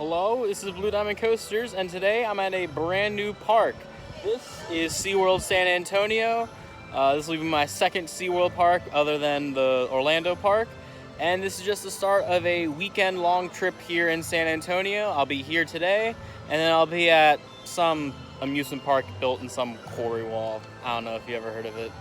Hello, this is Blue Diamond Coasters, and today I'm at a brand new park. This is SeaWorld San Antonio. This will be my second SeaWorld park other than the Orlando park. And this is just the start of a weekend-long trip here in San Antonio. I'll be here today, and then I'll be at some amusement park built in some quarry wall. I don't know if you ever heard of it.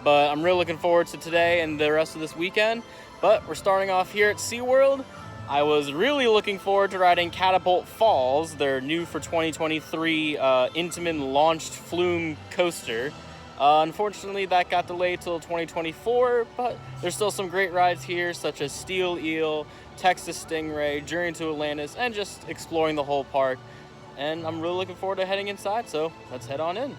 But I'm really looking forward to today and the rest of this weekend. But we're starting off here at SeaWorld. I was really looking forward to riding Catapult Falls, their new for 2023 Intamin launched flume coaster. Unfortunately, that got delayed till 2024, but there's still some great rides here, such as Steel Eel, Texas Stingray, Journey to Atlantis, and just exploring the whole park. And I'm really looking forward to heading inside, so let's head on in.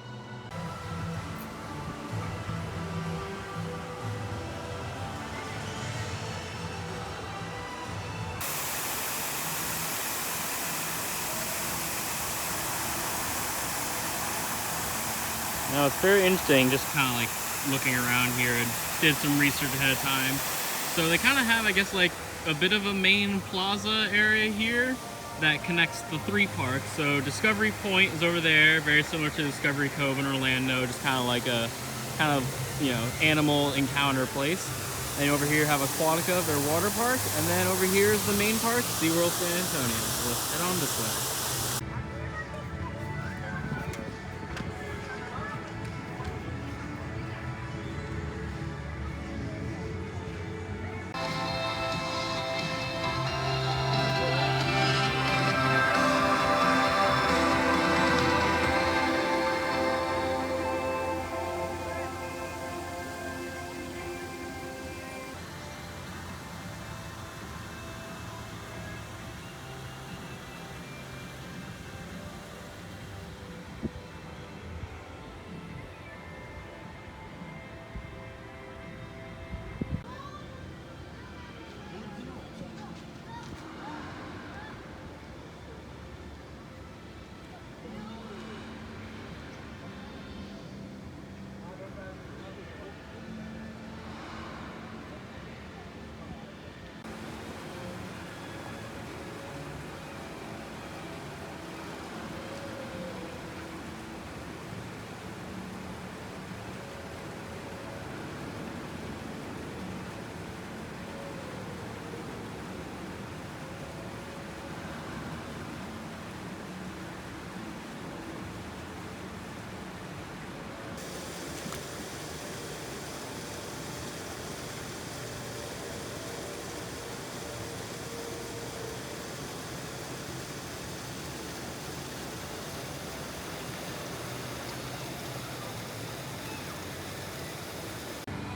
Now it's very interesting, just kind of like looking around here and did some research ahead of time. So they kind of have, I guess, like a bit of a main plaza area here that connects the three parks. So Discovery Point is over there, very similar to Discovery Cove in Orlando, just kind of like a animal encounter place. And over here have Aquatica, their water park, and then over here is the main park, SeaWorld San Antonio. So let's head on this way.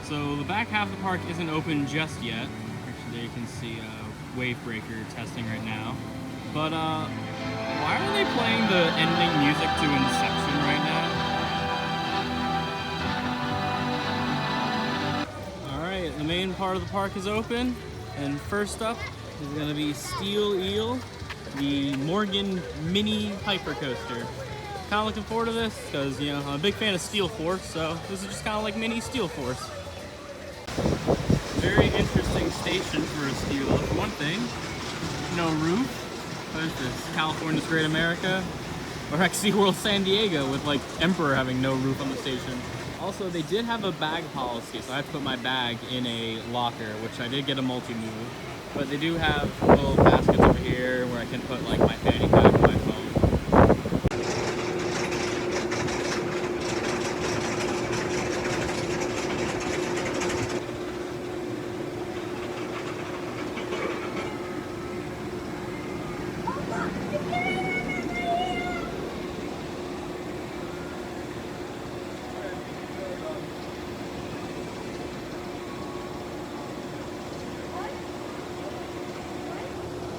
So the back half of the park isn't open just yet. Actually, there you can see Wave Breaker testing right now. But why are they playing the ending music to Inception right now? Alright, the main part of the park is open. And first up is going to be Steel Eel, the Morgan Mini Hyper Coaster. Kind of looking forward to this because, you know, I'm a big fan of Steel Force, so this is just kind of like mini Steel Force. Very interesting station for a Steel. For one thing, no roof. What is this? California's Great America? Or actually SeaWorld San Diego with like Emperor having no roof on the station. Also, they did have a bag policy, so I have to put my bag in a locker, which I did get a multi-move. But they do have little baskets over here where I can put like my fanny pack and my phone.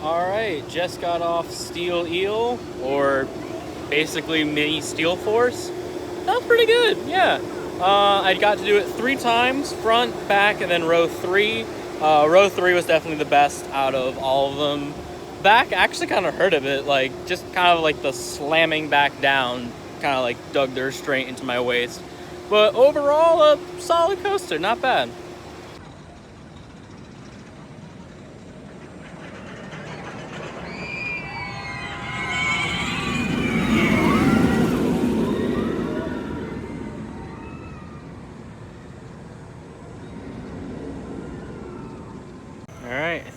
Alright, just got off Steel Eel, or basically mini Steel Force. That was pretty good, yeah. I got to do it 3 times, front, back, and then row 3. Row 3 was definitely the best out of all of them. Back actually kind of hurt a bit, like just kind of like the slamming back down kind of like dug their straight into my waist. But overall, a solid coaster, not bad.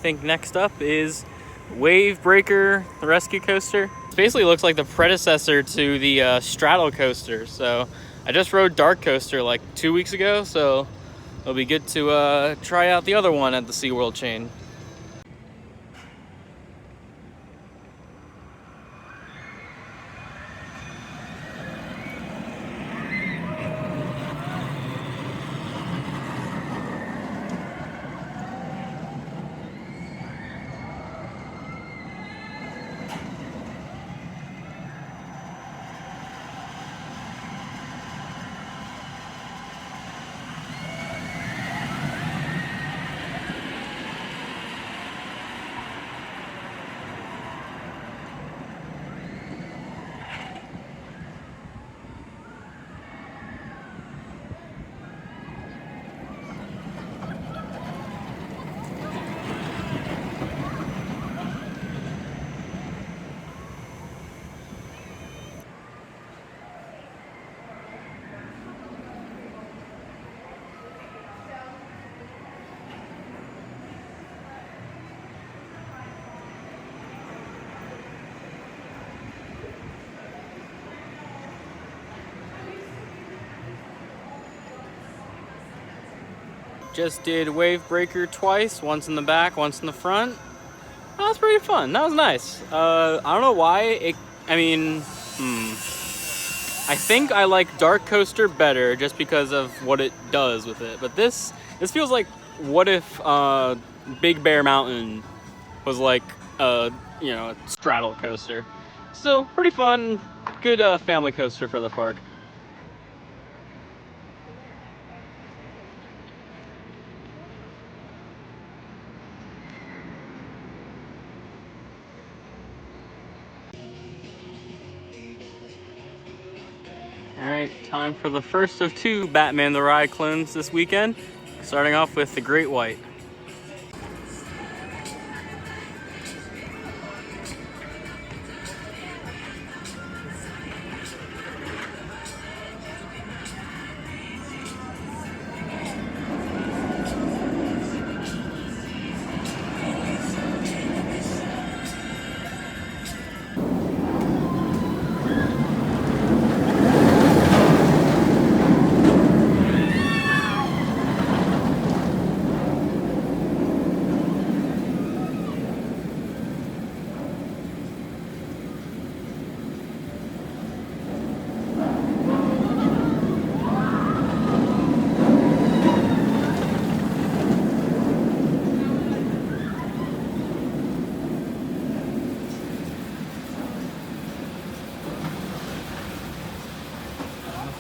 think next up is Wave Breaker, the rescue coaster. It basically looks like the predecessor to the straddle coaster. So I just rode Dark Coaster like 2 weeks ago, so it'll be good to try out the other one at the SeaWorld chain. Just did Wave Breaker twice, once in the back, once in the front. That was pretty fun. That was nice. I don't know why. I think I like Dark Coaster better just because of what it does with it. But this feels like, what if Big Bear Mountain was like a straddle coaster. Still pretty fun. Good family coaster for the park. Alright, time for the first of 2 Batman the Ride clones this weekend. Starting off with the Great White.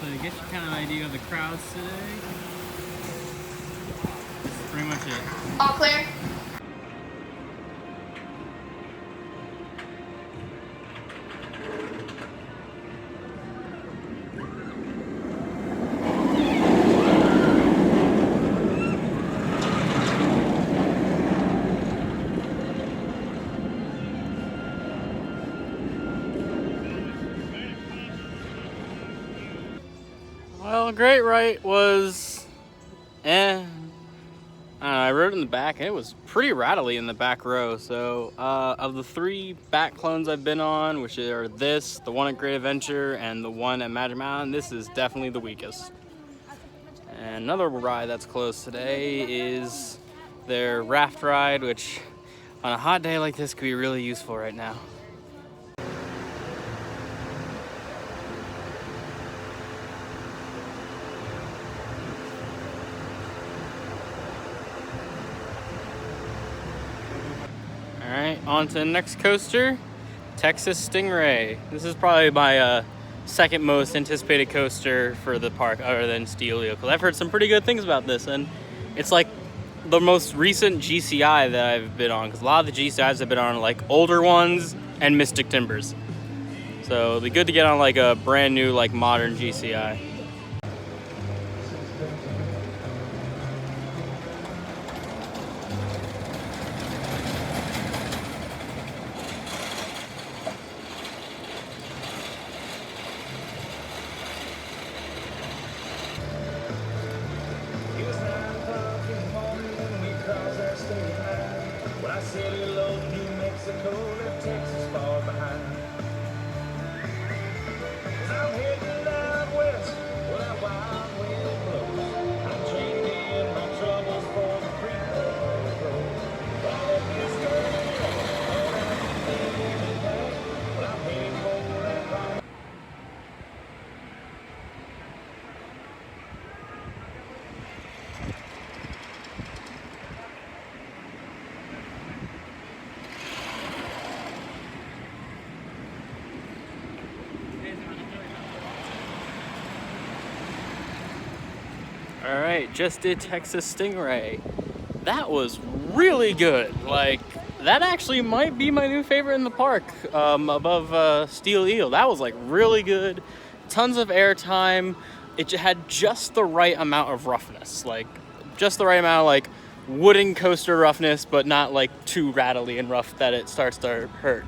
To get you kind of an idea of the crowds today, that's pretty much it. All clear. Well, Great Right was, I don't know, I rode in the back and it was pretty rattly in the back row. So of the 3 back clones I've been on, which are this, the one at Great Adventure, and the one at Magic Mountain, this is definitely the weakest. And another ride that's closed today is their raft ride, which on a hot day like this could be really useful right now. Alright, on to the next coaster, Texas Stingray. This is probably my second most anticipated coaster for the park other than Steelio, because I've heard some pretty good things about this, and it's like the most recent GCI that I've been on, because a lot of the GCIs I've been on are like older ones and Mystic Timbers. So it'll be good to get on like a brand new, like modern GCI. All right, just did Texas Stingray. That was really good. Like, that actually might be my new favorite in the park, above Steel Eel. That was like really good. Tons of airtime. It had just the right amount of roughness, like just the right amount of like wooden coaster roughness, but not like too rattly and rough that it starts to hurt.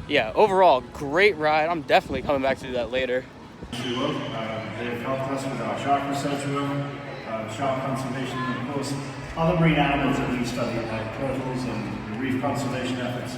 Yeah, overall, great ride. I'm definitely coming back to do that later. SeaWorld. They've helped us with our shark research room, shark conservation, and of course, other marine animals that we study, like turtles and reef conservation efforts.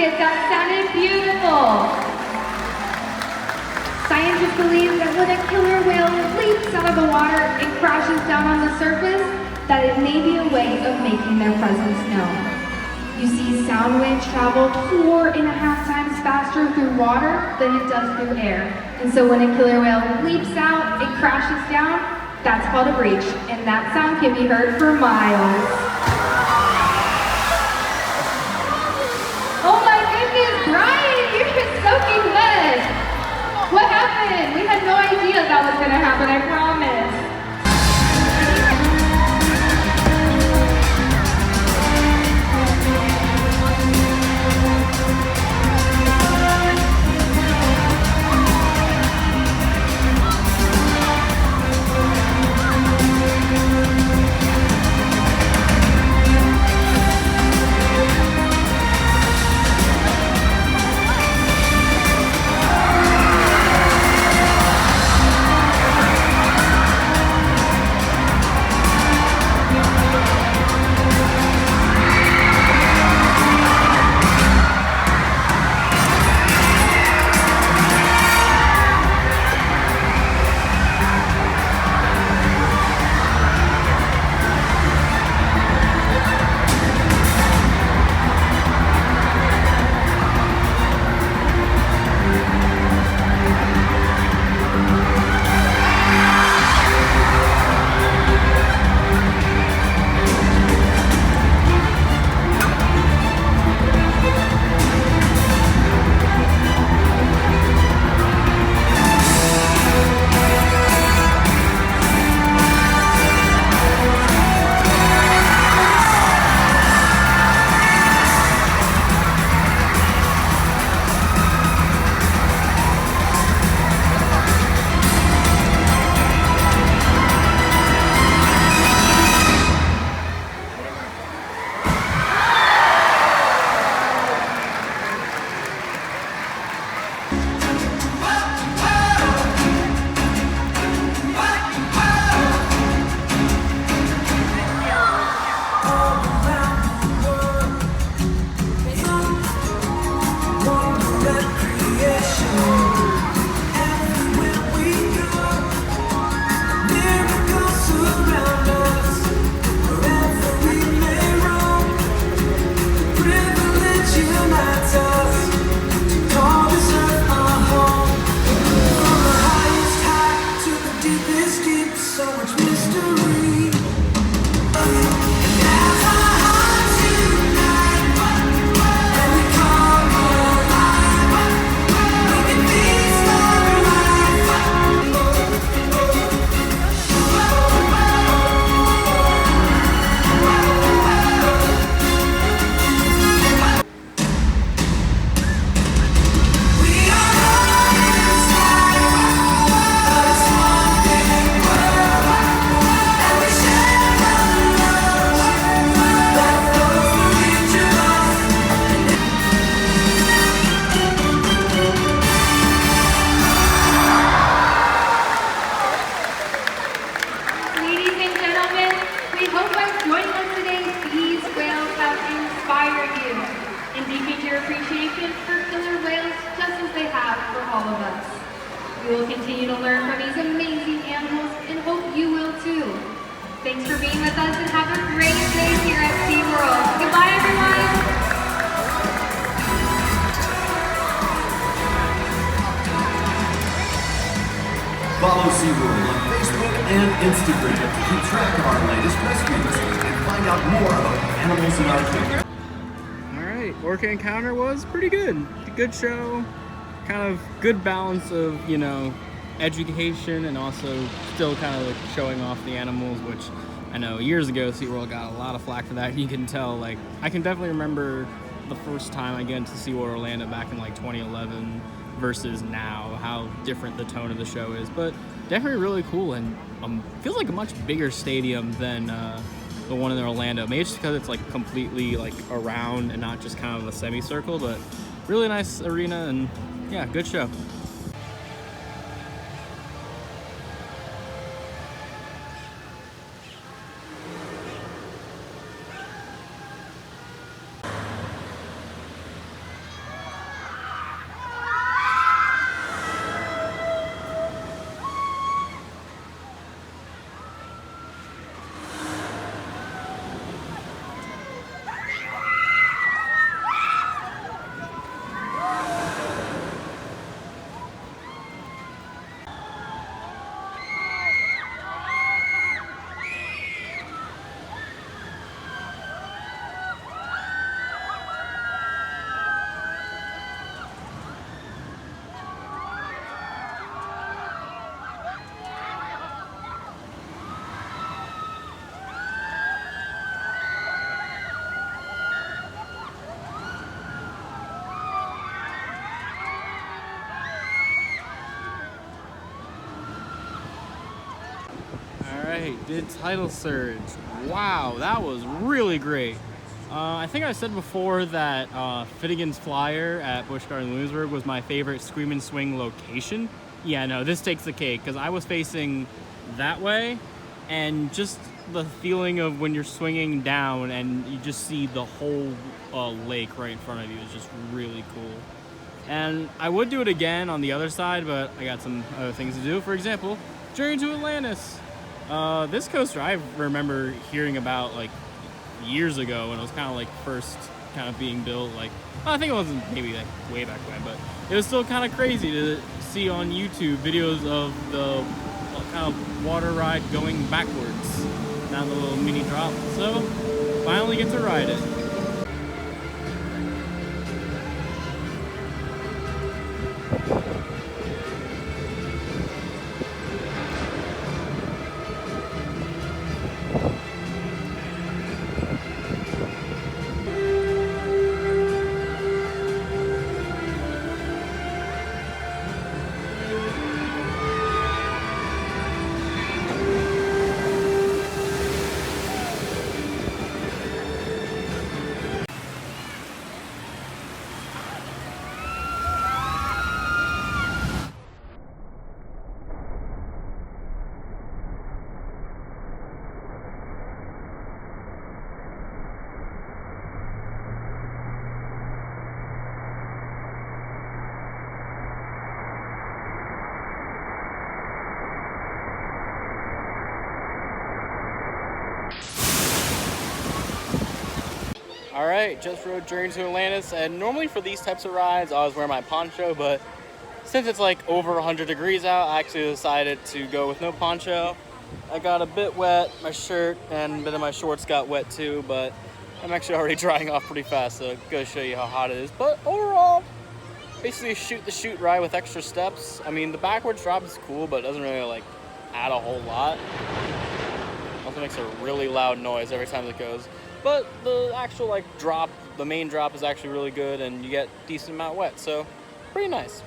That sounded beautiful. Scientists believe that when a killer whale leaps out of the water and crashes down on the surface, that it may be a way of making their presence known. You see, sound waves travel 4.5 times faster through water than it does through air. And so when a killer whale leaps out and crashes down, that's called a breach, and that sound can be heard for miles. Brian, you're soaking wet. What happened? We had no idea that was going to happen, I promise. hope by joining us today, these whales have inspired you and deepened your appreciation for killer whales just as they have for all of us. We will continue to learn from these amazing animals and hope you will too. Thanks for being with us and have a great day here at SeaWorld. Goodbye, everyone. Follow SeaWorld on Facebook and Instagram to keep track of our latest rescues and find out more about the animals in our kingdom. Alright, Orca Encounter was pretty good. Good show. Kind of good balance of, you know, education and also still kind of like showing off the animals, which I know years ago SeaWorld got a lot of flack for that. You can tell, like, I can definitely remember the first time I get into SeaWorld Orlando back in like 2011 versus now, how different the tone of the show is, but definitely really cool and feels like a much bigger stadium than the one in Orlando. Maybe it's just because it's like completely like around and not just kind of a semicircle, but really nice arena and yeah, good show. Alright, did Tidal Surge. Wow, that was really great. I think I said before that Finnegan's Flyer at Busch Gardens Williamsburg was my favorite Scream and Swing location. Yeah, no, this takes the cake because I was facing that way, and just the feeling of when you're swinging down and you just see the whole lake right in front of you is just really cool. And I would do it again on the other side, but I got some other things to do. For example, Journey to Atlantis. This coaster I remember hearing about like years ago when it was kind of like first kind of being built. Like, I think it wasn't maybe like way back when, but it was still kind of crazy to see on YouTube videos of the kind of water ride going backwards, not the little mini drop. So finally get to ride it. Alright, just rode Journey to Atlantis, and normally for these types of rides I always wear my poncho, but since it's like over 100 degrees out, I actually decided to go with no poncho. I got a bit wet, my shirt and a bit of my shorts got wet too, but I'm actually already drying off pretty fast, so I'm gonna show you how hot it is. But overall, basically a shoot the chute ride with extra steps. I mean, the backwards drop is cool, but it doesn't really like add a whole lot. Also makes a really loud noise every time it goes. But the actual like drop, the main drop is actually really good and you get a decent amount wet, so pretty nice.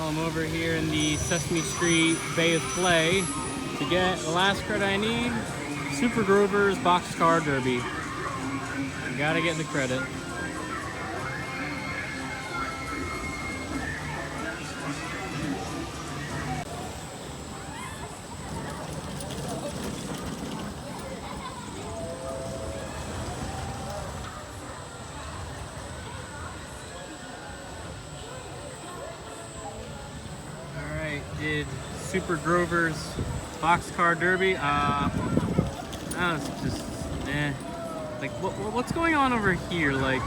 Well, I'm over here in the Sesame Street Bay of Play to get the last credit I need, Super Grover's Boxcar Derby. I gotta get the credit. Did Super Grover's Boxcar Derby. It's just, like, what's going on over here? Like,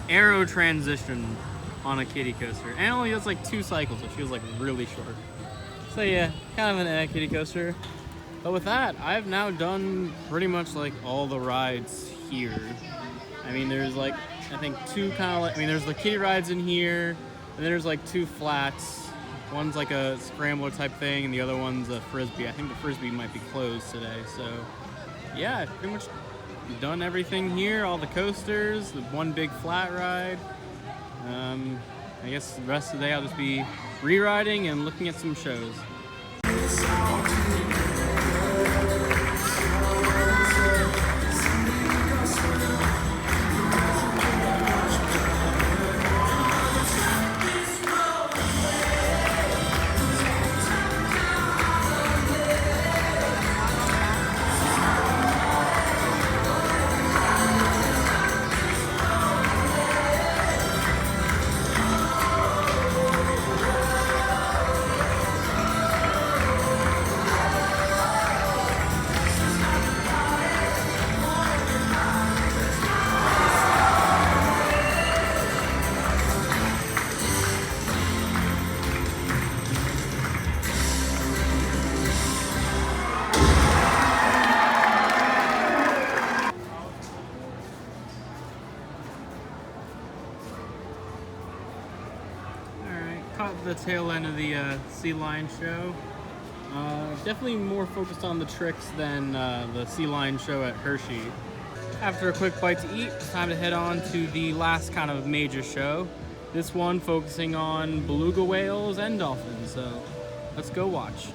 aero transition on a kiddie coaster. And it only does like 2 cycles, which feels like really short. So yeah, kind of an kiddie coaster. But with that, I've now done pretty much like all the rides here. I mean, there's like, I think 2 kind of like, I mean, there's the kiddie rides in here, and then there's like 2 flats. One's like a scrambler type thing, and the other one's a frisbee. I think the frisbee might be closed today. So yeah, pretty much done everything here. All the coasters, the 1 big flat ride. I guess the rest of the day I'll just be re-riding and looking at some shows. Caught the tail end of the sea lion show. Definitely more focused on the tricks than the sea lion show at Hershey. After a quick bite to eat, it's time to head on to the last kind of major show. This one focusing on beluga whales and dolphins. So let's go watch.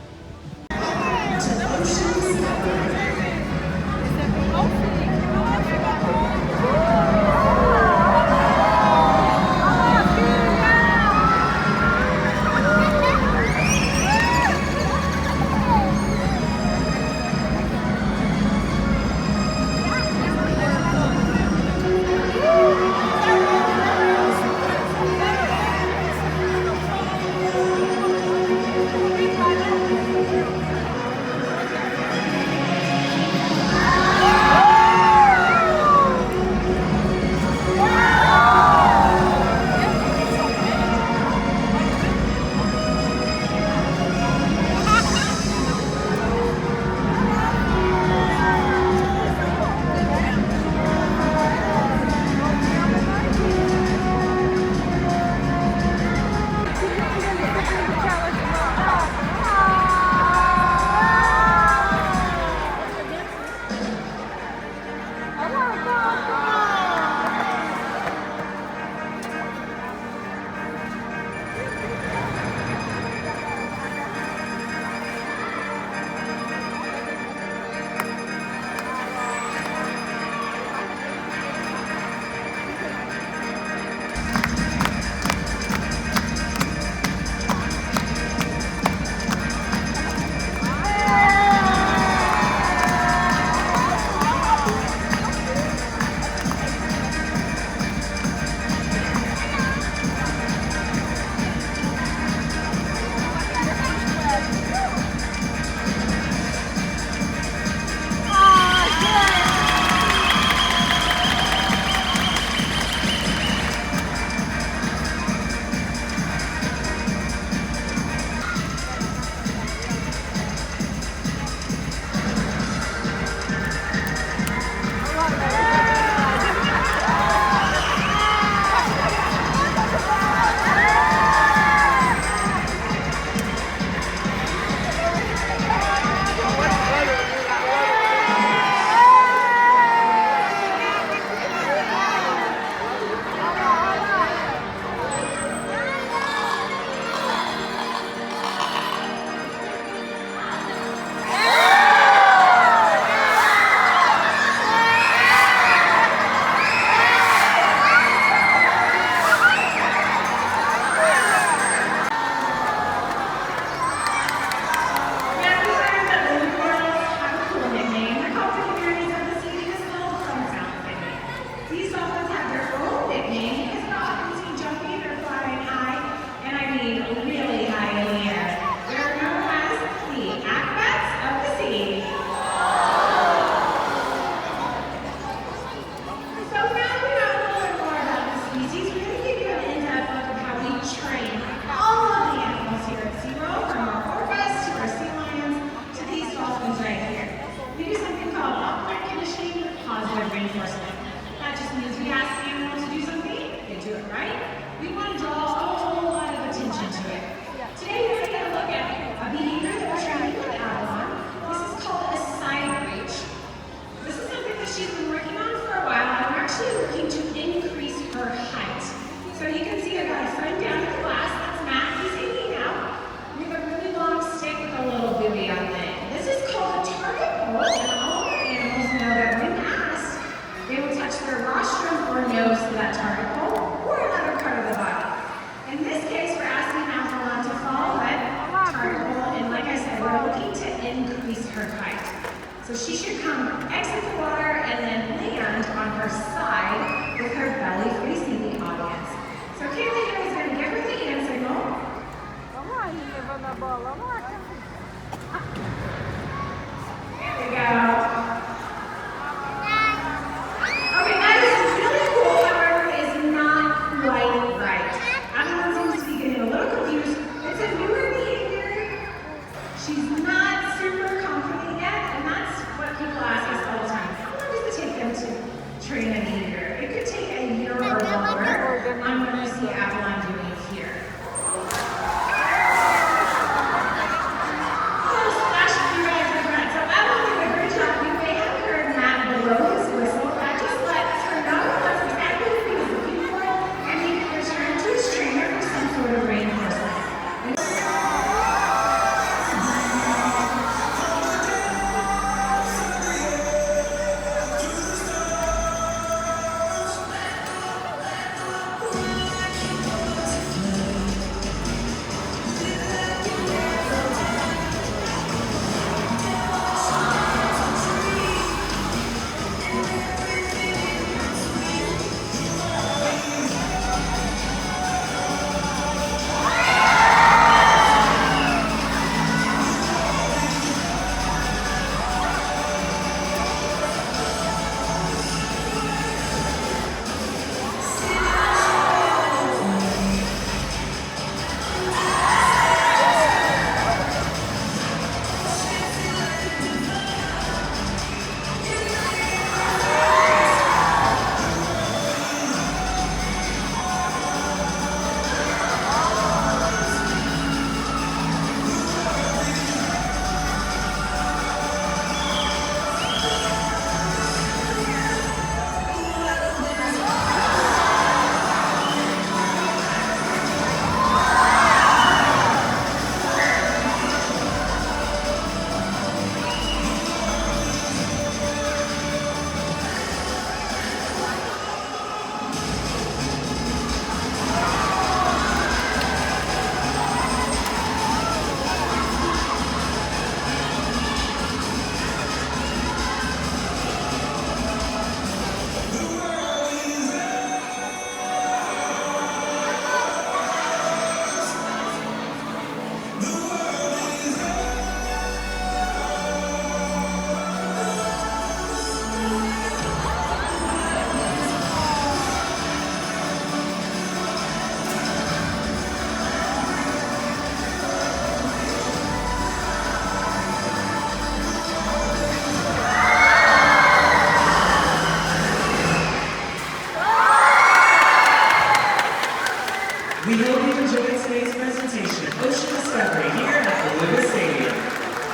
enjoyed today's presentation of Ocean Discovery here at Beluga Stadium.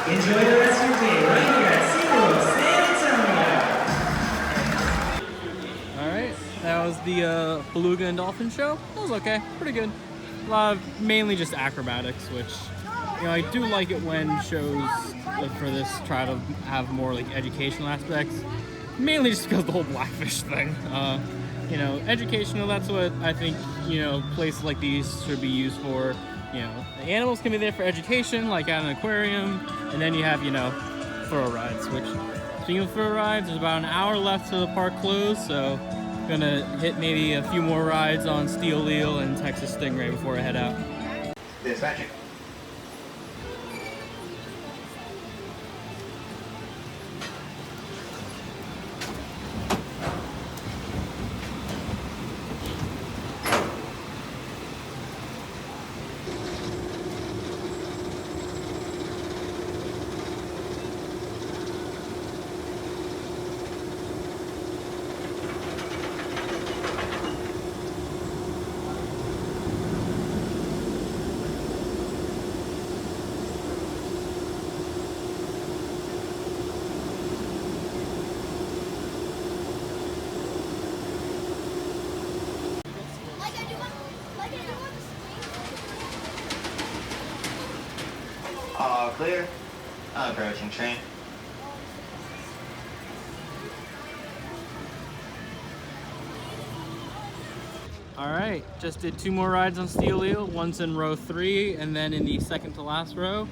Enjoy the rest of your day right here at SeaWorld San Antonio. Alright, that was the Beluga and Dolphin show. That was okay, pretty good. A lot of mainly just acrobatics, which, you know, I do like it when shows for this try to have more like educational aspects. Mainly just because of the whole blackfish thing. You know, educational, that's what I think, you know, places like these should be used for. You know, the animals can be there for education, like at an aquarium, and then you have, you know, throw rides, which, speaking of throw rides, there's about an hour left to the park close, so I'm gonna hit maybe a few more rides on Steel Eel and Texas Stingray before I head out. There's magic. All clear. Approaching train. Alright, just did 2 more rides on Steel Eel, once in row 3 and then in the second to last row.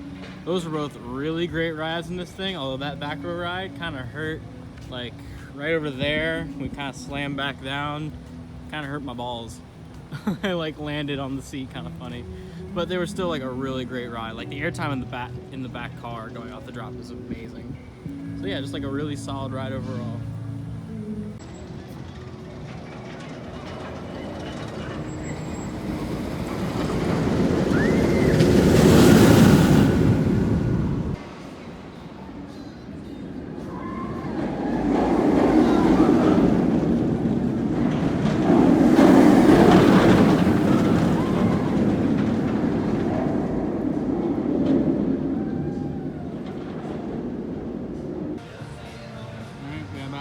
Those were both really great rides in this thing, although that back row ride kind of hurt, like right over there. We kind of slammed back down, kind of hurt my balls. I like landed on the seat, kind of funny. But they were still like a really great ride. Like the airtime in the back car going off the drop was amazing. So yeah, just like a really solid ride overall.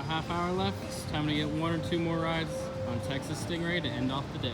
Half-hour left. It's time to get 1 or 2 more rides on Texas Stingray to end off the day.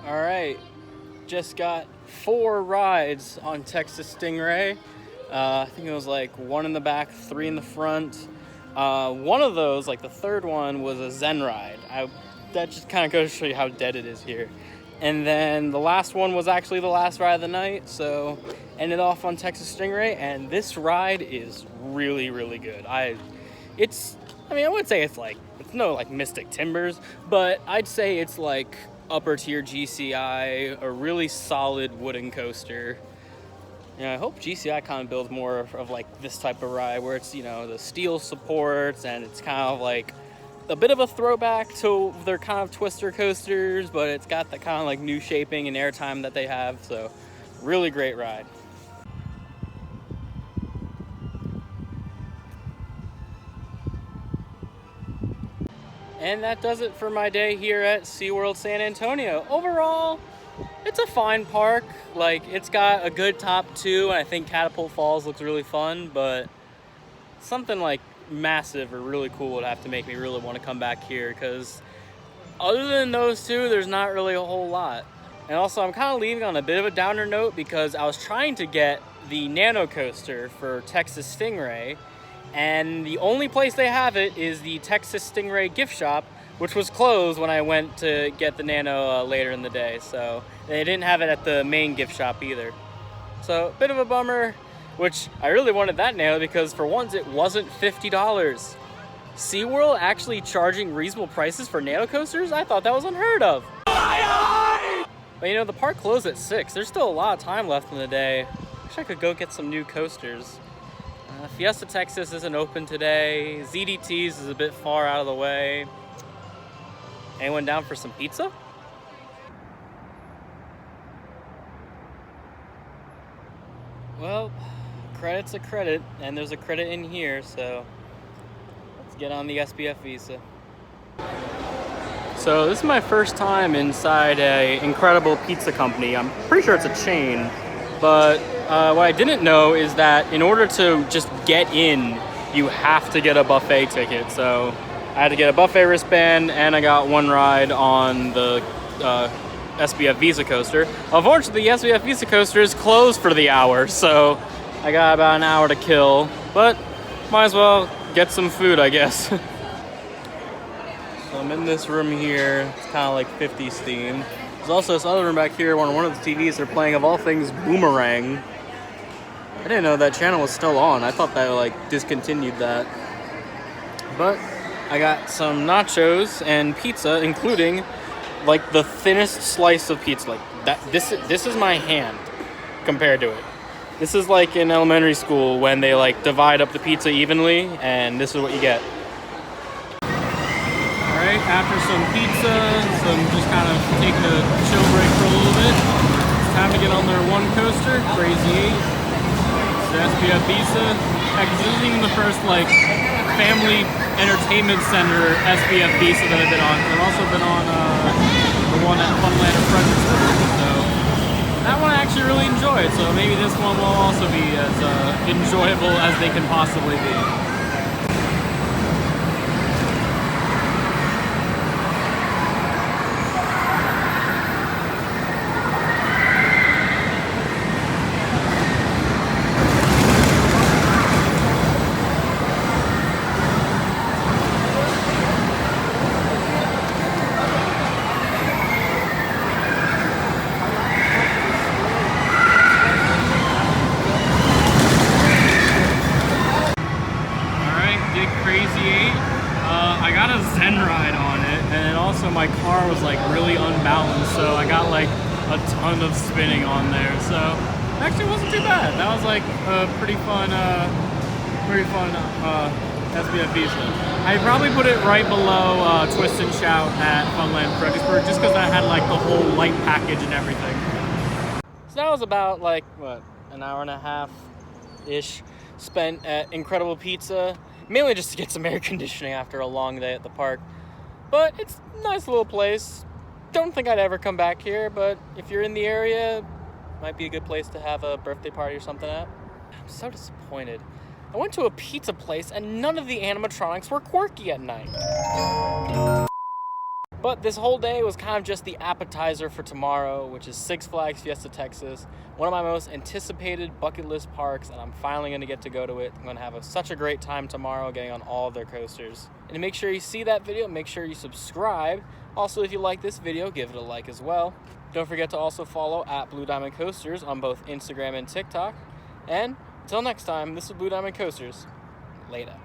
Alright, just got 4 rides on Texas Stingray. I think it was like 1 in the back, 3 in the front. One of those, like the third one, was a Zen ride. That just kind of goes to show you how dead it is here. And then the last one was actually the last ride of the night, so ended off on Texas Stingray, and this ride is really, really good. I wouldn't say it's no like Mystic Timbers, but I'd say it's like upper tier GCI, a really solid wooden coaster. You know, I hope GCI kind of builds more of like this type of ride where it's, you know, the steel supports and it's kind of like a bit of a throwback to their kind of twister coasters, but it's got the kind of like new shaping and airtime that they have. So really great ride. And that does it for my day here at SeaWorld San Antonio. Overall, it's a fine park. Like, it's got a good top 2, and I think Catapult Falls looks really fun, but something like massive or really cool would have to make me really want to come back here, because other than those 2, there's not really a whole lot. And also, I'm kind of leaving on a bit of a downer note because I was trying to get the Nano Coaster for Texas Stingray, and the only place they have it is the Texas Stingray gift shop, which was closed when I went to get the Nano later in the day. So they didn't have it at the main gift shop either. So a bit of a bummer, which I really wanted that Nano because for once it wasn't $50. SeaWorld actually charging reasonable prices for Nano coasters? I thought that was unheard of. But you know, the park closed at 6. There's still a lot of time left in the day. Wish I could go get some new coasters. Fiesta Texas isn't open today. ZDT's is a bit far out of the way. Anyone down for some pizza? Well, credit's a credit, and there's a credit in here, so let's get on the SBF Visa. So this is my first time inside a incredible pizza company. I'm pretty sure it's a chain, but what I didn't know is that in order to just get in, you have to get a buffet ticket. So I had to get a buffet wristband, and I got one ride on the SBF Visa coaster. Unfortunately, the SBF Visa coaster is closed for the hour, so I got about an hour to kill, but might as well get some food, I guess. So I'm in this room here. It's kind of like 50s theme. There's also this other room back here where on one of the TVs they're playing, of all things, Boomerang. I didn't know that channel was still on. I thought they like discontinued that. But I got some nachos and pizza, including like the thinnest slice of pizza. Like that. This is my hand compared to it. This is like in elementary school when they like divide up the pizza evenly, and this is what you get. Alright, after some pizza, just kind of taking a chill break for a little bit, it's time to get on their one coaster, Crazy 8. It's the SBF Visa. Heck, this isn't even the first like family entertainment center SBF Visa that I've been on. I've also been on the one at Funland of Fredericksburg, so that one I actually really enjoyed. So maybe this one will also be as enjoyable as they can possibly be. My car was like really unbalanced, so I got like a ton of spinning on there. So it actually wasn't too bad. That was like a pretty fun SBF Visa. I probably put it right below Twist and Shout at Funland Fredericksburg, just because I had like the whole light package and everything. So that was about like what, an hour and a half ish spent at Incredible Pizza, mainly just to get some air conditioning after a long day at the park. But it's a nice little place. Don't think I'd ever come back here, but if you're in the area, might be a good place to have a birthday party or something at. I'm so disappointed. I went to a pizza place and none of the animatronics were quirky at night. But this whole day was kind of just the appetizer for tomorrow, which is Six Flags Fiesta Texas, one of my most anticipated bucket list parks, and I'm finally going to get to go to it. I'm going to have such a great time tomorrow getting on all of their coasters. And to make sure you see that video, make sure you subscribe. Also, if you like this video, give it a like as well. Don't forget to also follow at Blue Diamond Coasters on both Instagram and TikTok. And until next time, this is Blue Diamond Coasters. Later.